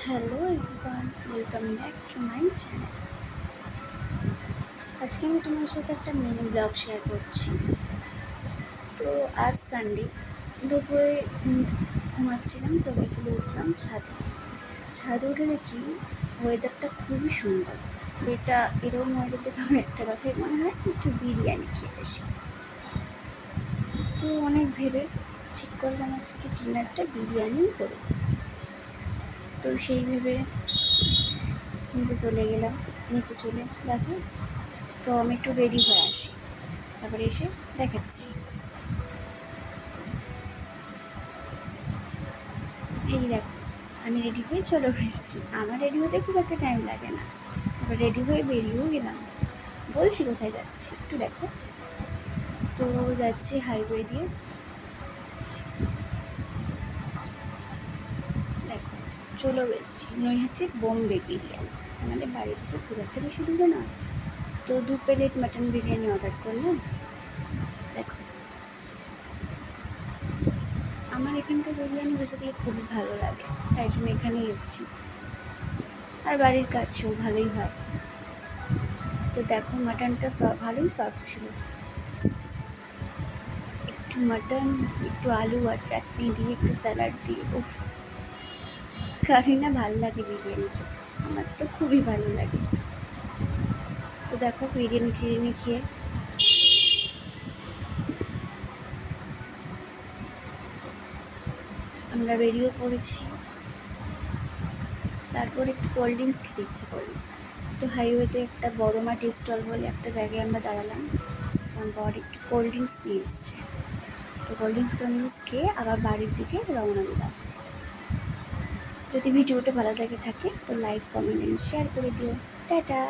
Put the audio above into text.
Hello everyone, welcome back to my channel. আজকে আমি তোমার সাথে একটা মিনি ব্লগ শেয়ার করছি। তো আজ সানডে দুপুরে ঘুমাচ্ছিলাম, তো বিকেলে উঠলাম ছাদে উঠে দেখি ওয়েদারটা খুবই সুন্দর। এরকম ওয়েদার দেখে আমার একটা কথাই মনে হয়, একটু বিরিয়ানি খেয়ে আসি। তো অনেক ভেবে ঠিক করলাম আজকে ডিনারটা বিরিয়ানিই করব। তো সেই ভেবে নিচে চলে গেলাম। নিচে চলে দেখো, তো আমি একটু রেডি হয়ে আসি, তারপরে এসে দেখাচ্ছি। এই দেখো, আমি রেডি হয়ে চলে এসেছি। আমার রেডি হতে খুব একটা টাইম লাগে না। তারপর রেডি হয়ে বেরিয়েও গেলাম। বলছি কোথায় যাচ্ছি একটু দেখো। তো যাচ্ছি হাইওয়ে দিয়ে। দেখো, চলেও এসেছি। নই হচ্ছে বোম্বে বিরিয়ানি। আমাদের বাড়ি থেকে খুব একটা বেশি দূরে না। তো 2 প্লেট মাটন বিরিয়ানি অর্ডার করলাম। দেখো, আমার এখানকার বিরিয়ানি বেসিক্যালি খুবই ভালো লাগে, তাই জন্য এখানেই এসেছি। আর বাড়ির কাছেও ভালোই হয়। তো দেখো, মাটনটা ভালোই সফট ছিল। একটু মাটন, একটু আলু আর চাটনি দিয়ে, একটু স্যালাড দিয়ে, উফ, কারি না ভালো লাগে বিরিয়ানি খেতে। আমার তো খুবই ভালো লাগে। তো দেখো, বিরিয়ানি খেয়ে আমরা বেরিয়ে পড়েছি। তারপর একটু কোল্ড ড্রিঙ্কস খেতে ইচ্ছে করলো। তো হাইওয়েতে একটা বড় মা টি স্টল বলে একটা জায়গায় আমরা দাঁড়ালাম। বর একটু কোল্ড ড্রিঙ্কস নিয়ে এসছে। তো কোল্ড ড্রিঙ্কস খেয়ে আবার বাড়ির দিকে রওনা দিলাম। যদি ভিডিওটা ভালো লাগে থাকে তো লাইক, কমেন্ট এন্ড শেয়ার করে দিও। টাটা।